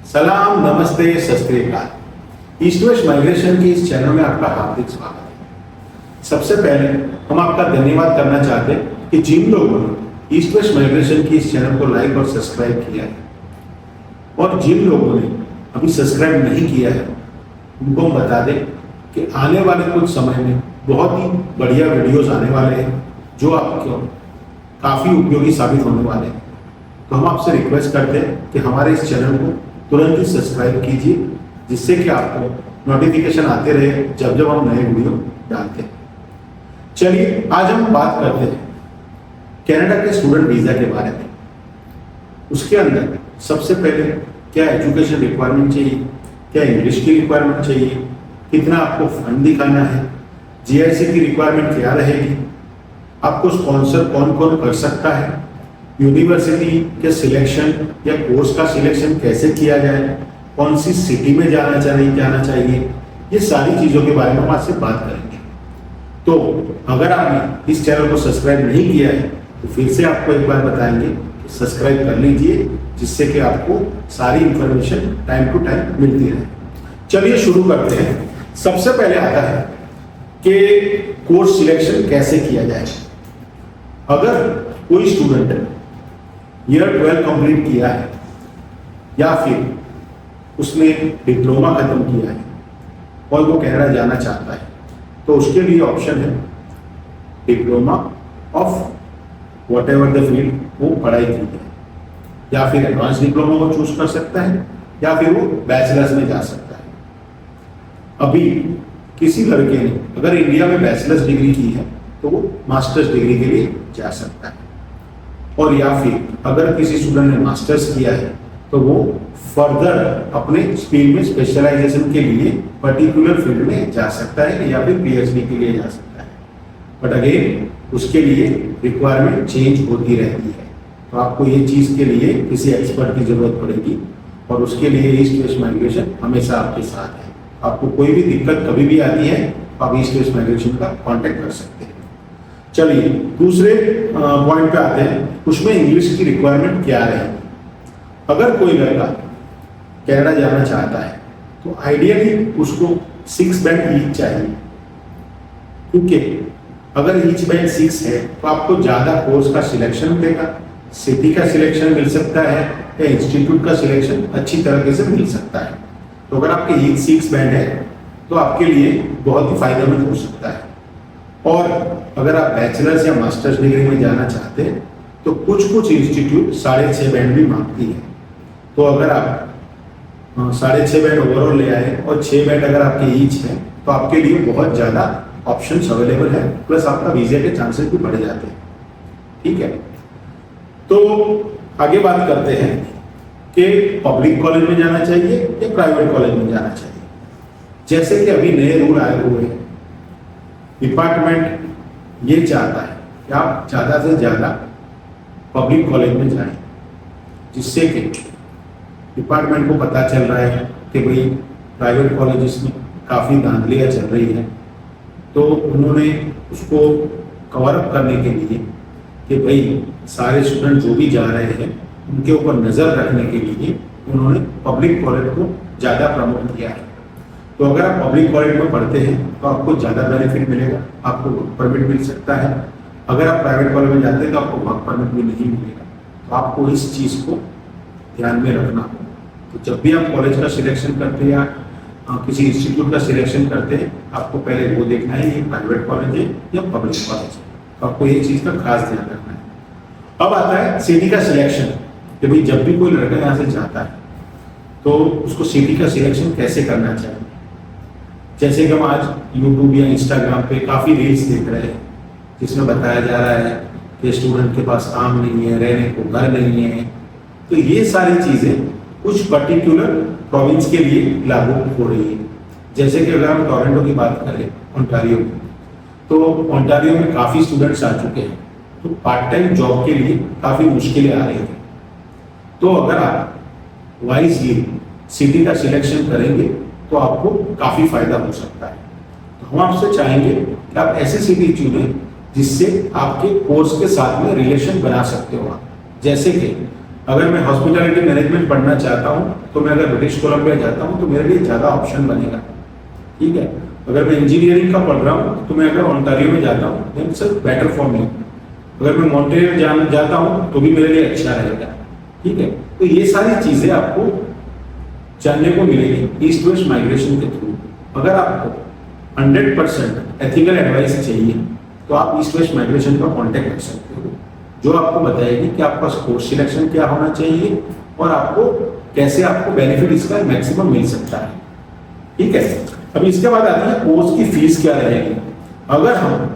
सलाम, नमस्ते, सत श्री अकाल। ईस्ट वेस्ट माइग्रेशन की इस चैनल में आपका हार्दिक स्वागत है। सबसे पहले हम आपका धन्यवाद करना चाहते हैं कि जिन लोगों ने ईस्ट वेस्ट माइग्रेशन की इस चैनल को लाइक और सब्सक्राइब किया है और जिन लोगों ने अभी सब्सक्राइब नहीं किया है उनको हम बता दें कि आने वाले कुछ समय में बहुत ही बढ़िया वीडियोस आने वाले हैं जो आपको काफ़ी उपयोगी साबित होने वाले हैं। तो हम आपसे रिक्वेस्ट करते हैं कि हमारे इस चैनल को तुरंत ही सब्सक्राइब कीजिए, जिससे कि आपको नोटिफिकेशन आते रहे जब जब हम नए वीडियो डालते हैं। चलिए आज हम बात करते हैं कनाडा के स्टूडेंट वीज़ा के बारे में। उसके अंदर सबसे पहले क्या एजुकेशन रिक्वायरमेंट चाहिए, क्या इंग्लिश की रिक्वायरमेंट चाहिए, कितना आपको फंड दिखाना है, जीआईसी की रिक्वायरमेंट क्या रहेगी, आपको स्पॉन्सर कौन कौन कर सकता है, यूनिवर्सिटी के सिलेक्शन या कोर्स का सिलेक्शन कैसे किया जाए, कौन सी सिटी में जाना चाहिए, ये सारी चीज़ों के बारे में हम आपसे बात करेंगे। तो अगर आपने इस चैनल को सब्सक्राइब नहीं किया है तो फिर से आपको एक बार बताएंगे कि सब्सक्राइब कर लीजिए, जिससे कि आपको सारी इंफॉर्मेशन टाइम टू टाइम मिलती रहे। चलिए शुरू करते हैं। सबसे पहले आता है कि कोर्स सिलेक्शन कैसे किया जाए। अगर कोई स्टूडेंट ईयर 12 कंप्लीट किया है या फिर उसने डिप्लोमा खत्म किया है और वो कनाडा जाना चाहता है तो उसके लिए ऑप्शन है diploma of what ever the field वो पढ़ाई की है, या फिर एडवांस डिप्लोमा को चूज कर सकता है या फिर वो बैचलर्स में जा सकता है। अभी किसी लड़के ने अगर इंडिया में बैचलर्स डिग्री की है तो वो मास्टर्स डिग्री के लिए जा सकता है, और या फिर अगर किसी स्टूडेंट ने मास्टर्स किया है तो वो फर्दर अपने फील्ड में स्पेशलाइजेशन के लिए पर्टिकुलर फील्ड में जा सकता है या फिर पीएचडी के लिए जा सकता है। बट अगेन उसके लिए रिक्वायरमेंट चेंज होती रहती है, तो आपको ये चीज़ के लिए किसी एक्सपर्ट की जरूरत पड़ेगी और उसके लिए ईस्ट वेस्ट माइग्रेशन हमेशा आपके साथ है। आपको कोई भी दिक्कत कभी भी आती है तो आप ईस्ट वेस्ट माइग्रेशन का कॉन्टेक्ट कर सकते हैं। चलिए दूसरे पॉइंट पे आते हैं, उसमें इंग्लिश की रिक्वायरमेंट क्या रहेगी। अगर कोई लड़का कनाडा जाना चाहता है तो आइडियली उसको 6 बैंड ईच चाहिए, क्योंकि अगर ईच बैंड 6 है तो आपको ज़्यादा कोर्स का सिलेक्शन मिलेगा, सिटी का सिलेक्शन मिल सकता है या इंस्टीट्यूट का सिलेक्शन अच्छी तरीके से मिल सकता है। तो अगर आपके ईच 6 बैंड है तो आपके लिए बहुत ही फायदेमंद हो सकता है। और अगर आप बैचलर्स या मास्टर्स डिग्री में जाना चाहते हैं तो कुछ इंस्टीट्यूट 6.5 बैंड भी मांगती है। तो अगर आप 6.5 बैंड ओवरऑल ले आए और 6 बैंड अगर आपके ईच है तो आपके लिए बहुत ज़्यादा ऑप्शंस अवेलेबल है, प्लस आपका वीज़ा के चांसेस भी बढ़ जाते हैं। ठीक है, तो आगे बात करते हैं कि पब्लिक कॉलेज में जाना चाहिए या प्राइवेट कॉलेज में जाना चाहिए। जैसे कि अभी नए रूल आए हुए हैं, डिपार्टमेंट ये चाहता है कि आप ज़्यादा से ज़्यादा पब्लिक कॉलेज में जाएं, जिससे कि डिपार्टमेंट को पता चल रहा है कि भाई प्राइवेट कॉलेजेस में काफ़ी धांधलियाँ चल रही है, तो उन्होंने उसको कवर अप करने के लिए कि भाई सारे स्टूडेंट जो भी जा रहे हैं उनके ऊपर नज़र रखने के लिए उन्होंने पब्लिक कॉलेज को ज़्यादा प्रमोट किया है। तो अगर आप पब्लिक कॉलेज में पढ़ते हैं तो आपको ज़्यादा बेनिफिट मिलेगा, आपको वर्क परमिट मिल सकता है। अगर आप प्राइवेट कॉलेज में जाते हैं तो आपको वर्क परमिट भी नहीं मिलेगा। तो आपको इस चीज़ को ध्यान में रखना होगा। तो जब भी आप कॉलेज का सिलेक्शन करते हैं या किसी इंस्टीट्यूट का सिलेक्शन करते हैं, आपको पहले वो देखना है ये प्राइवेट कॉलेज है या पब्लिक कॉलेज है। तो आपको ये चीज़ का खास ध्यान रखना है। अब आता है सिटी का सिलेक्शन, कि भाई जब भी कोई लड़का यहाँ से जाता है तो उसको सिटी का सिलेक्शन कैसे करना चाहिए। जैसे कि हम आज यूट्यूब या इंस्टाग्राम पे काफ़ी रील्स देख रहे हैं जिसमें बताया जा रहा है कि स्टूडेंट के पास काम नहीं है, रहने को घर नहीं है। तो ये सारी चीज़ें कुछ पर्टिकुलर प्रोविंस के लिए लागू हो रही है। जैसे कि अगर हम टोरंटो की बात करें, ओंटारियो में, तो ओंटारियो में काफ़ी स्टूडेंट्स आ चुके हैं, तो पार्ट टाइम जॉब के लिए काफ़ी मुश्किलें आ रही हैं। तो अगर आप वाइजली सिटी का सिलेक्शन करेंगे तो आपको काफ़ी फायदा हो सकता है। तो हम आपसे चाहेंगे कि आप ऐसी सिटी चुनें जिससे आपके कोर्स के साथ में रिलेशन बना सकते हो आप। जैसे कि अगर मैं हॉस्पिटैलिटी मैनेजमेंट पढ़ना चाहता हूँ तो मैं अगर ब्रिटिश कोलंबिया जाता हूँ तो मेरे लिए ज़्यादा ऑप्शन बनेगा, ठीक है। अगर मैं इंजीनियरिंग का पढ़ रहा हूँ तो मैं अगर ओंटारियो में जाता हूँ तो इट्स बेटर फॉर मी। अगर मैं मॉन्ट्रियल जाता हूँ तो भी मेरे लिए अच्छा रहेगा, ठीक है। तो ये सारी चीज़ें आपको जानने को मिलेगी ईस्ट वेस्ट माइग्रेशन के थ्रू। अगर आपको 100% एथिकल एडवाइस चाहिए तो आप ईस्ट वेस्ट माइग्रेशन का कॉन्टेक्ट कर सकते हो, जो आपको बताएगी कि आपका कोर्स सिलेक्शन क्या होना चाहिए और आपको कैसे आपको बेनिफिट इसका मैक्सिमम मिल सकता है, ठीक है। अभी इसके बाद आती है कोर्स की फीस क्या रहेगी। अगर हम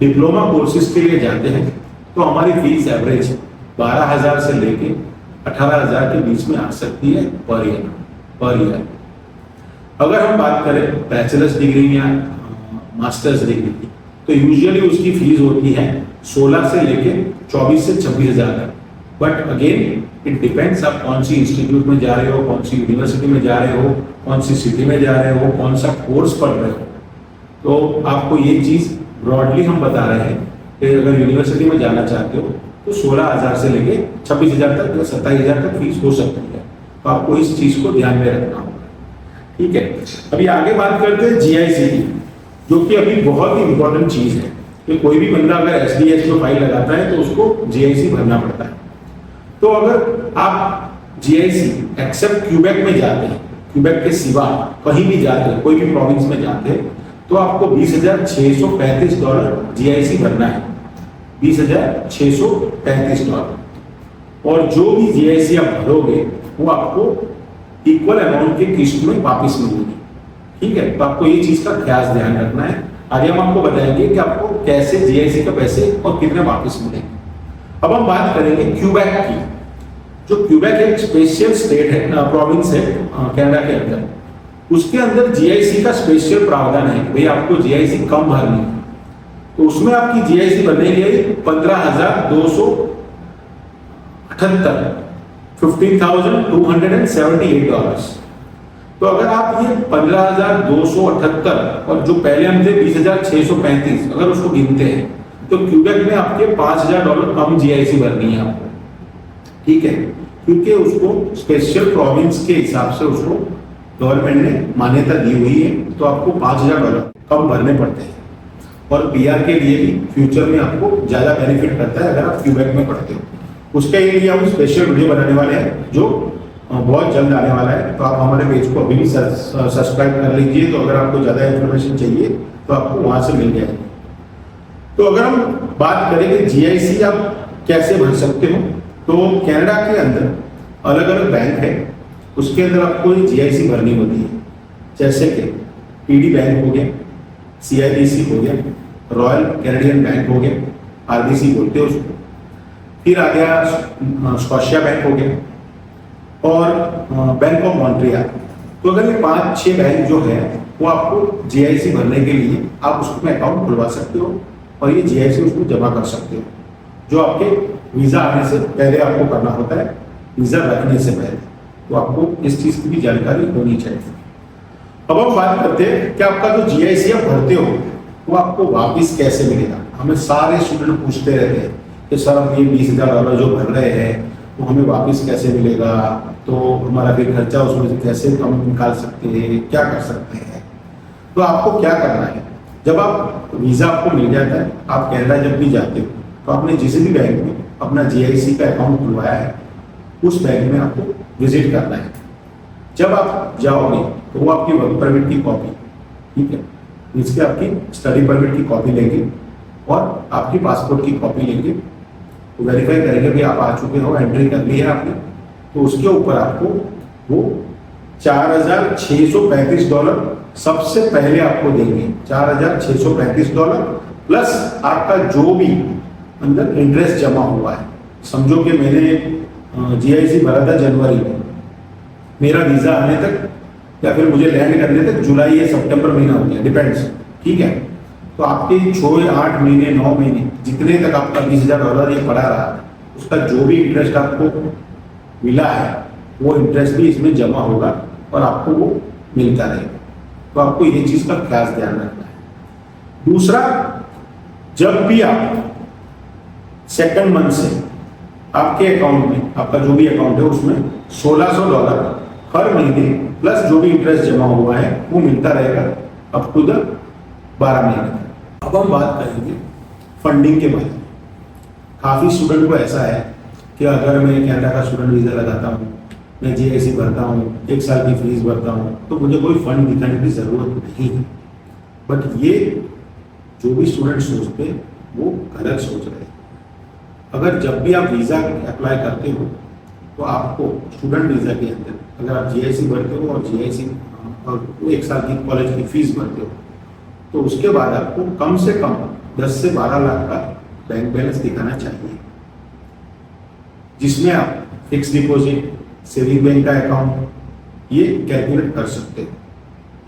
डिप्लोमा कोर्सेज के लिए जाते हैं तो हमारी फीस एवरेज 12,000 से लेके 18,000 के बीच में आ सकती है पर ईयर। अगर हम बात करें बैचलर्स डिग्री या मास्टर्स डिग्री की तो यूजुअली उसकी फीस होती है 16 से लेके 24 से 26,000 तक। बट अगेन इट डिपेंड्स, आप कौन सी इंस्टीट्यूट में जा रहे हो, कौन सी यूनिवर्सिटी में जा रहे हो, कौन सी सिटी में जा रहे हो, कौन सा कोर्स पढ़ रहे हो। तो आपको ये चीज़ ब्रॉडली हम बता रहे हैं कि अगर यूनिवर्सिटी में जाना चाहते हो तो 16,000 से लेके 26,000 तक या 27,000 तक फीस हो सकती है। तो आपको इस चीज़ को ध्यान में रखना होगा, ठीक है। अभी आगे बात करते हैं जीआईसी की, जो कि अभी बहुत ही इंपॉर्टेंट चीज़ है कि कोई भी बंदा अगर एसडीएस में फाइल लगाता है तो उसको जीआईसी भरना पड़ता है। तो अगर आप जीआईसी एक्सेप्ट क्यूबेक में जाते हैं, क्यूबेक के सिवा कहीं भी जाते हैं, कोई भी प्रोविंस में जाते हैं, तो आपको $20,635 जीआईसी भरना है, $20,635। और जो भी जीआईसी आप भरोगे वो आपको इक्वल अमाउंट के किस्त में वापस मिलेगी, ठीक है। तो आपको ये चीज का खास ध्यान रखना है। आगे हम आपको बताएंगे कि आपको कैसे जीआईसी के पैसे और कितने वापस मिलेंगे। अब हम बात करेंगे क्यूबेक की। जो क्यूबेक एक स्पेशल स्टेट है, प्रोविंस है कनाडा के अंदर, उसके अंदर जीआईसी का स्पेशल प्रावधान है। भाई आपको जीआईसी कम भरनी है तो उसमें आपकी जीआईसी बनने के लिए 15,278 $15,278। तो अगर आप ये 15,278 और जो पहले हम थे 20,635 अगर उसको गिनते हैं तो क्यूबेक में आपके $5,000 कम जीआईसी भरनी है आपको, ठीक है। क्योंकि उसको स्पेशल प्रोविंस के हिसाब से उसको गवर्नमेंट ने मान्यता दी हुई है, तो आपको $5,000 कम भरने पड़ते हैं। और पीआर के लिए भी फ्यूचर में आपको ज्यादा बेनिफिट करता है अगर आप क्यूबेक में पढ़ते हो। उसके लिए हम स्पेशल वीडियो बनाने वाले हैं जो बहुत जल्द आने वाला है। तो आप हमारे पेज को अभी भी सब्सक्राइब कर लीजिए, तो अगर आपको ज़्यादा इन्फॉर्मेशन चाहिए तो आपको वहाँ से मिल जाएगी। तो अगर हम बात करें कि जीआईसी आप कैसे भर सकते हो, तो कनाडा के अंदर अलग अलग बैंक है, उसके अंदर आपको जीआईसी भरनी होती है। जैसे कि पीडी बैंक हो गया, सीआईबीसी हो गया, रॉयल कैनेडियन बैंक हो गया, आरबीसी बोलते हैं उसको, फिर आ गया स्कॉशिया बैंक हो गया और बैंक ऑफ मॉन्ट्रियल। तो अगर ये 5-6 बैंक जो है वो आपको जीआईसी भरने के लिए आप उसमें अकाउंट खुलवा सकते हो और ये जीआईसी उसमें जमा कर सकते हो, जो आपके वीज़ा आने से पहले आपको करना होता है, वीज़ा रखने से पहले। तो आपको इस चीज़ की भी जानकारी होनी चाहिए। अब हम बात करते हैं कि आपका जो जीआईसी आप भरते हो वो आपको वापस कैसे मिलेगा। हमें सारे स्टूडेंट पूछते रहते हैं कि सर हम ये $20,000 जो भर रहे हैं वो हमें वापस कैसे मिलेगा, तो हमारा फिर खर्चा उसमें से कैसे कम निकाल सकते हैं, क्या कर सकते हैं। तो आपको क्या करना है, जब आप वीज़ा आपको मिल जाता है, आप कनाडा जब भी जाते हो तो आपने जिस भी बैंक में अपना जीआईसी का अकाउंट खुलवाया है उस बैंक में आपको विजिट करना है। जब आप जाओगे तो वो आपकी वर्क परमिट की कॉपी, ठीक है, इसके आपकी स्टडी परमिट की कॉपी लेंगे और आपकी पासपोर्ट की कॉपी लेंगे, तो वेरीफाई करेंगे कि आप आ चुके हो, एंट्री कर ली है आपने, तो उसके ऊपर आपको वो $4,635 सबसे पहले आपको देंगे। $4,635 प्लस आपका जो भी अंदर इंटरेस्ट जमा हुआ है। समझो कि मैंने जीआईसी भरा था जनवरी में, मेरा वीज़ा आने तक या फिर मुझे लैंड करने तक जुलाई या सितंबर महीना हो गया, डिपेंड्स, ठीक है। तो आपके 6, 8 महीने, 9 महीने जितने तक आपका $20,000 ये पड़ा रहा, उसका जो भी इंटरेस्ट आपको मिला है वो इंटरेस्ट भी इसमें जमा होगा और आपको वो मिलता रहेगा। तो आपको ये चीज़ का खास ध्यान रखना है। दूसरा, जब भी आप सेकंड मंथ से आपके अकाउंट में, आपका जो भी अकाउंट है उसमें $1600 हर महीने प्लस जो भी इंटरेस्ट जमा हुआ है वो मिलता रहेगा अप टू द 12 महीने। अब हम बात करेंगे फंडिंग के बारे में। काफ़ी स्टूडेंट को ऐसा है कि अगर मैं कनाडा का स्टूडेंट वीज़ा लगाता हूँ, मैं जीआईसी भरता हूँ, 1 साल की फीस भरता हूँ, तो मुझे कोई फंड दिखाने की ज़रूरत नहीं है। बट ये जो भी स्टूडेंट सोचते हैं वो गलत सोच रहे हैं। अगर जब भी आप वीज़ा अप्लाई करते हो तो आपको स्टूडेंट वीज़ा के अंदर अगर आप जीआईसी भरते हो और जीआईसी और 1 साल की कॉलेज की फीस भरते हो तो उसके बाद आपको कम से कम 10 से 12 लाख का बैंक बैलेंस दिखाना चाहिए, जिसमें आप फिक्स डिपॉजिट, सेविंग बैंक का अकाउंट ये कैलकुलेट कर सकते हो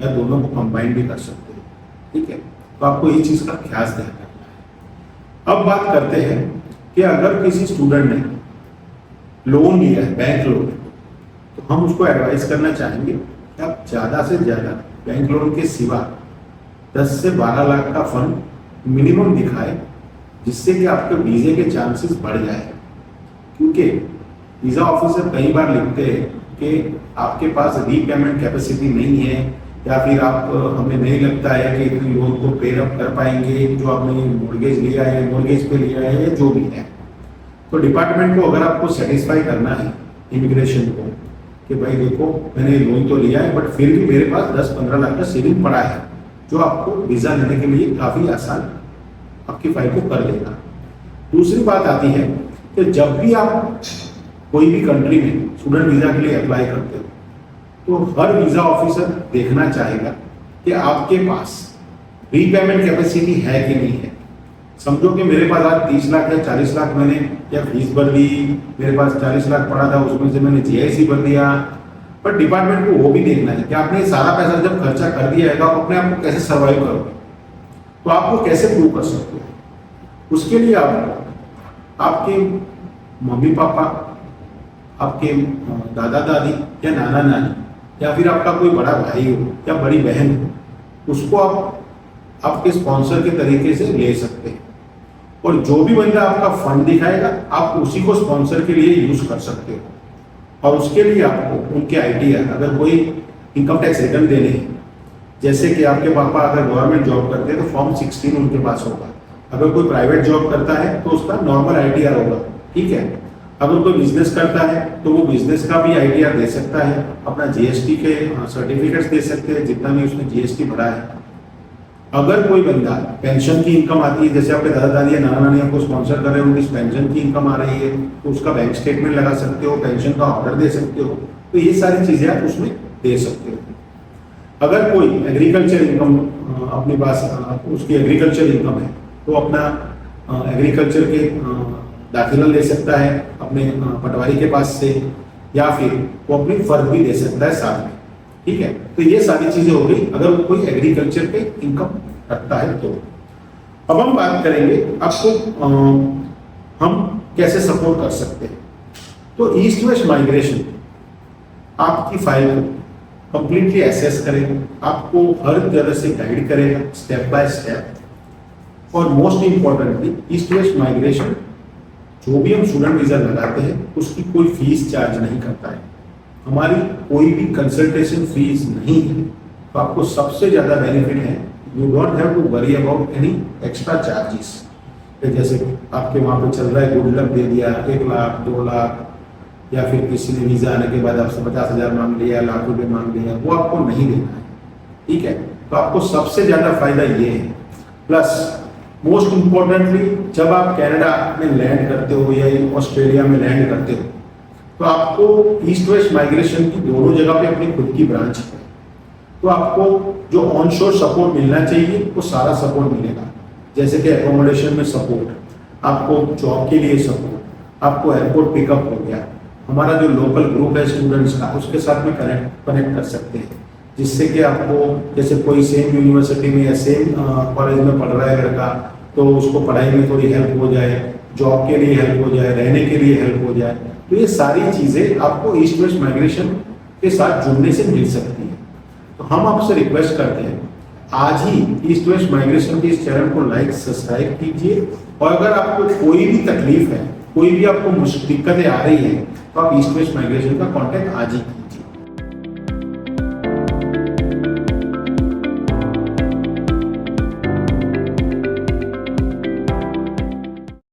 या दोनों को कंबाइन भी कर सकते हो। ठीक है, तो आपको ये चीज़ का ख्याल ध्यान रखना है। अब बात करते हैं कि अगर किसी स्टूडेंट ने लोन लिया है, बैंक लोन, तो हम उसको एडवाइस करना चाहेंगे कि आप ज़्यादा से ज़्यादा बैंक लोन के सिवा 10 से 12 लाख का फंड मिनिमम दिखाए, जिससे कि आपके वीज़े के चांसेस बढ़ जाए। क्योंकि वीज़ा ऑफिसर कई बार लिखते हैं कि आपके पास रीपेमेंट कैपेसिटी नहीं है या फिर आप हमें नहीं लगता है कि इतनी लोन को पे अप कर पाएंगे जो आपने मॉर्गेज लिया है, मॉर्गेज पे लिया है या जो भी है। तो डिपार्टमेंट को अगर आपको सेटिस्फाई करना है, इमिग्रेशन को, कि भाई देखो मैंने लोन तो लिया है बट फिर भी मेरे पास 10-15 लाख का सेविंग पड़ा है, जो आपको वीज़ा लेने के लिए काफ़ी आसान आपकी फाइल को कर देगा। दूसरी बात आती है कि जब भी आप कोई भी कंट्री में स्टूडेंट वीज़ा के लिए अप्लाई करते हो तो हर वीज़ा ऑफिसर देखना चाहेगा कि आपके पास रीपेमेंट कैपेसिटी है कि नहीं है। समझो कि मेरे पास आज 30 लाख या 40 लाख मैंने या फीस भर दी, मेरे पास 40 लाख पड़ा था, उसमें से मैंने जीआईसी भर दिया, पर डिपार्टमेंट को वो भी देखना है कि आपने सारा पैसा जब खर्चा कर दिया है तो आप अपने आप को कैसे सर्वाइव करोगे, तो आपको कैसे प्रूव कर सकते हो। उसके लिए आपको आपके मम्मी पापा, आपके दादा दादी या नाना नानी या फिर आपका कोई बड़ा भाई हो या बड़ी बहन हो, उसको आप आपके स्पॉन्सर के तरीके से ले सकते हैं। और जो भी बंदा आपका फंड दिखाएगा आप उसी को स्पॉन्सर के लिए यूज कर सकते हो। और उसके लिए आपको उनके आईटीआर, अगर कोई इनकम टैक्स रिटर्न देने हैं, जैसे कि आपके पापा अगर गवर्नमेंट जॉब करते हैं तो फॉर्म 16 उनके पास होगा, अगर कोई प्राइवेट जॉब करता है तो उसका नॉर्मल आईटीआर होगा। ठीक है, अगर कोई बिजनेस करता है तो वो बिजनेस का भी आईटीआर दे सकता है, अपना जीएसटी के सर्टिफिकेट्स दे सकते हैं जितना भी उसने जीएसटी भरा है। अगर कोई बंदा पेंशन की इनकम आती है, जैसे आपके दादा दादी या नाना नानी आपको स्पॉन्सर कर रहे हैं, उनकी पेंशन की इनकम आ रही है तो उसका बैंक स्टेटमेंट लगा सकते हो, पेंशन का ऑर्डर दे सकते हो, तो ये सारी चीजें आप उसमें दे सकते हो। अगर कोई एग्रीकल्चर इनकम अपने पास उसकी एग्रीकल्चर इनकम है तो अपना एग्रीकल्चर के दाखिला ले सकता है अपने पटवारी के पास से, या फिर वो अपनी फर्ज भी दे सकता है साथ में। ठीक है, तो ये सारी चीजें हो गई अगर वो कोई एग्रीकल्चर पे इनकम रखता है तो। अब हम बात करेंगे आपको हम कैसे सपोर्ट कर सकते हैं। तो ईस्ट वेस्ट माइग्रेशन आपकी फाइल को कंप्लीटली एसेस करेगा, आपको हर तरह से गाइड करेगा स्टेप बाय स्टेप। और most importantly east west migration जो भी हम स्टूडेंट वीजा लगाते हैं उसकी कोई फीस चार्ज नहीं करता है, हमारी कोई भी कंसल्टेशन फीस नहीं है। तो आपको सबसे ज्यादा बेनिफिट है, you don't have to worry about any extra charges. जैसे आपके वहाँ पे चल रहा है गुड लक दे दिया 1 लाख 2 लाख, या फिर किसी ने वीजा आने के बाद आपसे 50,000 मांग लिया, लाख रुपए मांग लिया, वो आपको नहीं देना है। ठीक है, तो आपको सबसे ज्यादा फायदा ये है। प्लस मोस्ट इंपॉर्टेंटली जब आप कनाडा में लैंड करते हो या ऑस्ट्रेलिया में लैंड करते हो तो आपको ईस्ट वेस्ट माइग्रेशन की दोनों जगह पे अपनी खुद की ब्रांच है, तो आपको जो ऑन शोर सपोर्ट मिलना चाहिए वो सारा सपोर्ट मिलेगा। जैसे कि एकोमोडेशन में सपोर्ट, आपको जॉब के लिए सपोर्ट, आपको एयरपोर्ट पिकअप हो गया, हमारा जो लोकल ग्रुप है स्टूडेंट्स का उसके साथ में कनेक्ट कर सकते हैं, जिससे कि आपको जैसे कोई सेम यूनिवर्सिटी में या सेम कॉलेज में पढ़ रहा है लड़का तो उसको पढ़ाई में थोड़ी हेल्प हो जाए, जॉब के लिए हेल्प हो जाए, रहने के लिए हेल्प हो जाए। तो ये सारी चीजें आपको ईस्ट वेस्ट माइग्रेशन के साथ जुड़ने से मिल सकती है। तो हम आपसे रिक्वेस्ट करते हैं आज ही ईस्ट वेस्ट माइग्रेशन के इस चैनल को लाइक सब्सक्राइब कीजिए, और अगर आपको कोई भी तकलीफ है कोई भी आपको दिक्कतें आ रही है तो आप ईस्ट वेस्ट माइग्रेशन का कॉन्टेक्ट आज ही कीजिए।